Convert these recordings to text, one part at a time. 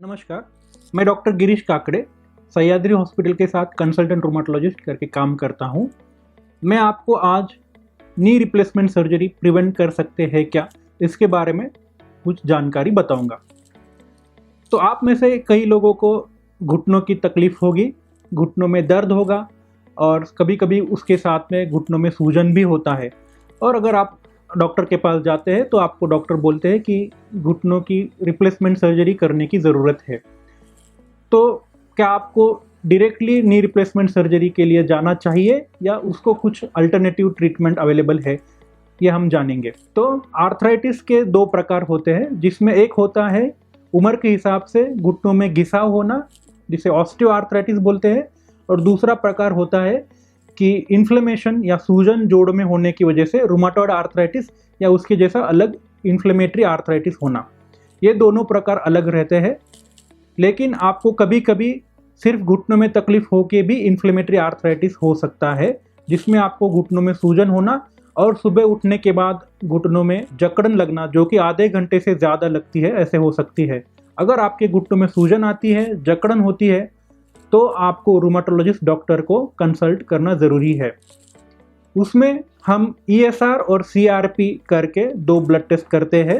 नमस्कार, मैं doctor Girish Kakade Sahyadri hospital के साथ कंसल्टेंट रूमेटोलॉजिस्ट करके काम करता हूं। मैं आपको आज नी रिप्लेसमेंट सर्जरी प्रिवेंट कर सकते हैं क्या, इसके बारे में कुछ जानकारी बताऊंगा। तो आप में से कई लोगों को घुटनों की तकलीफ होगी, घुटनों में दर्द होगा और कभी कभी उसके साथ में घुटनों में सूजन भी होता है। और अगर आप डॉक्टर के पास जाते हैं तो आपको डॉक्टर बोलते हैं कि घुटनों की रिप्लेसमेंट सर्जरी करने की ज़रूरत है। तो क्या आपको डायरेक्टली नी रिप्लेसमेंट सर्जरी के लिए जाना चाहिए या उसको कुछ अल्टरनेटिव ट्रीटमेंट अवेलेबल है, ये हम जानेंगे। तो आर्थराइटिस के दो प्रकार होते हैं, जिसमें एक होता है उम्र के हिसाब से घुटनों में घिसाव होना, जिसे ऑस्टियोआर्थराइटिस बोलते हैं, और दूसरा प्रकार होता है कि इन्फ्लेमेशन या सूजन जोड़ में होने की वजह से रूमेटॉइड आर्थराइटिस या उसके जैसा अलग इन्फ्लेमेटरी आर्थराइटिस होना। ये दोनों प्रकार अलग रहते हैं, लेकिन आपको कभी कभी सिर्फ घुटनों में तकलीफ होकर भी इन्फ्लेमेटरी आर्थराइटिस हो सकता है, जिसमें आपको घुटनों में सूजन होना और सुबह उठने के बाद घुटनों में जकड़न लगना, जो कि आधे घंटे से ज़्यादा लगती है, ऐसे हो सकती है। अगर आपके घुटनों में सूजन आती है, जकड़न होती है, तो आपको रूमेटोलॉजिस्ट डॉक्टर को कंसल्ट करना ज़रूरी है। उसमें हम ESR और CRP करके दो ब्लड टेस्ट करते हैं,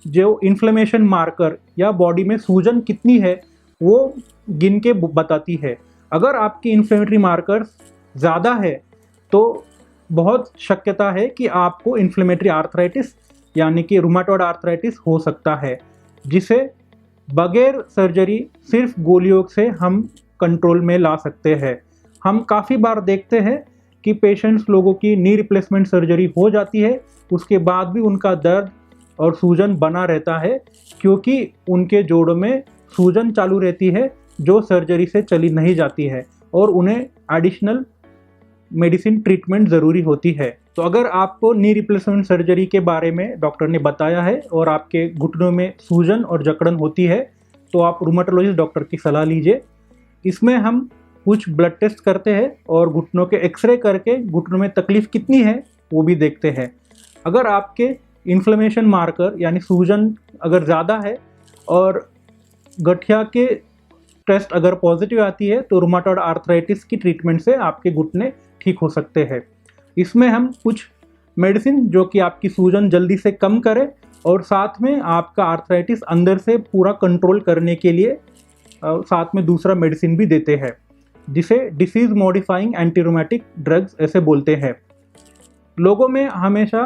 जो इन्फ्लेमेशन मार्कर या बॉडी में सूजन कितनी है वो गिन के बताती है। अगर आपकी इन्फ्लेमेटरी मार्कर्स ज़्यादा है तो बहुत शक्यता है कि आपको इन्फ्लेमेटरी आर्थराइटिस यानी कि रूमेटॉइड आर्थराइटिस हो सकता है, जिसे बगैर सर्जरी सिर्फ गोलियों से हम कंट्रोल में ला सकते हैं। हम काफ़ी बार देखते हैं कि पेशेंट्स लोगों की नी रिप्लेसमेंट सर्जरी हो जाती है, उसके बाद भी उनका दर्द और सूजन बना रहता है, क्योंकि उनके जोड़ों में सूजन चालू रहती है जो सर्जरी से चली नहीं जाती है और उन्हें एडिशनल मेडिसिन ट्रीटमेंट ज़रूरी होती है। तो अगर आपको नी रिप्लेसमेंट सर्जरी के बारे में डॉक्टर ने बताया है और आपके घुटनों में सूजन और जकड़न होती है, तो आप रूमेटोलॉजिस्ट डॉक्टर की सलाह लीजिए। इसमें हम कुछ ब्लड टेस्ट करते हैं और घुटनों के एक्सरे करके घुटनों में तकलीफ कितनी है वो भी देखते हैं। अगर आपके इन्फ्लेमेशन मार्कर यानी सूजन अगर ज़्यादा है और गठिया के टेस्ट अगर पॉजिटिव आती है तो रूमेटॉइड आर्थराइटिस की ट्रीटमेंट से आपके घुटने ठीक हो सकते हैं। इसमें हम कुछ मेडिसिन जो कि आपकी सूजन जल्दी से कम करे और साथ में आपका आर्थराइटिस अंदर से पूरा कंट्रोल करने के लिए साथ में दूसरा मेडिसिन भी देते हैं, जिसे डिसीज मॉडिफाइंग एंटीरोमेटिक ड्रग्स ऐसे बोलते हैं। लोगों में हमेशा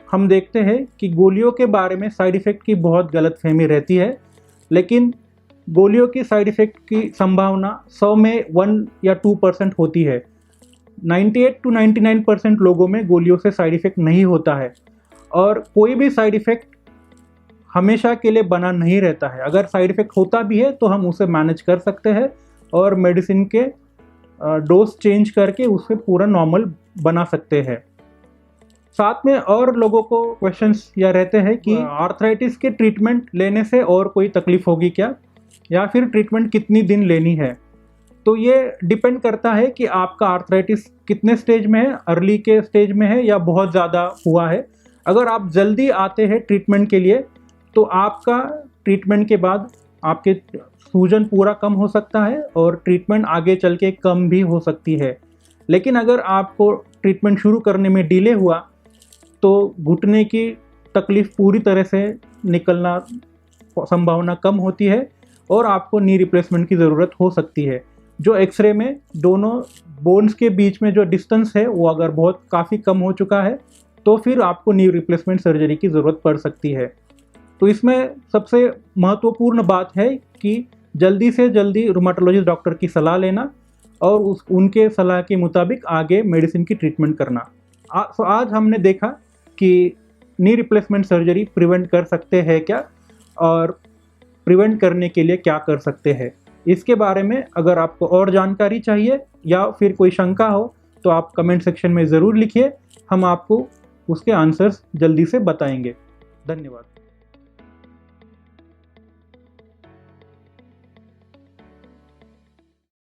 हम देखते हैं कि गोलियों के बारे में साइड इफ़ेक्ट की बहुत गलतफहमी रहती है, लेकिन गोलियों की साइड इफ़ेक्ट की संभावना 100 में 1 या 2% होती है। 98 to 99% लोगों में गोलियों से साइड इफ़ेक्ट नहीं होता है, और कोई भी साइड इफ़ेक्ट हमेशा के लिए बना नहीं रहता है। अगर साइड इफ़ेक्ट होता भी है तो हम उसे मैनेज कर सकते हैं और मेडिसिन के डोज चेंज करके उसे पूरा नॉर्मल बना सकते हैं। साथ में और लोगों को क्वेश्चंस या रहते हैं कि आर्थराइटिस के ट्रीटमेंट लेने से और कोई तकलीफ होगी क्या, या फिर ट्रीटमेंट कितनी दिन लेनी है। तो ये डिपेंड करता है कि आपका आर्थराइटिस कितने स्टेज में है, अर्ली के स्टेज में है या बहुत ज़्यादा हुआ है। अगर आप जल्दी आते हैं ट्रीटमेंट के लिए तो आपका ट्रीटमेंट के बाद आपके सूजन पूरा कम हो सकता है और ट्रीटमेंट आगे चल के कम भी हो सकती है। लेकिन अगर आपको ट्रीटमेंट शुरू करने में डिले हुआ तो घुटने की तकलीफ़ पूरी तरह से निकलना संभावना कम होती है और आपको नी रिप्लेसमेंट की ज़रूरत हो सकती है। जो एक्सरे में दोनों बोन्स के बीच में जो डिस्टेंस है वो अगर बहुत काफ़ी कम हो चुका है तो फिर आपको नी रिप्लेसमेंट सर्जरी की ज़रूरत पड़ सकती है। तो इसमें सबसे महत्वपूर्ण बात है कि जल्दी से जल्दी रूमेटोलॉजिस्ट डॉक्टर की सलाह लेना और उनके सलाह के मुताबिक आगे मेडिसिन की ट्रीटमेंट करना। तो आज हमने देखा कि नी रिप्लेसमेंट सर्जरी प्रिवेंट कर सकते हैं क्या, और प्रिवेंट करने के लिए क्या कर सकते हैं। इसके बारे में अगर आपको और जानकारी चाहिए या फिर कोई शंका हो तो आप कमेंट सेक्शन में ज़रूर लिखिए, हम आपको उसके आंसर्स जल्दी से बताएंगे। धन्यवाद।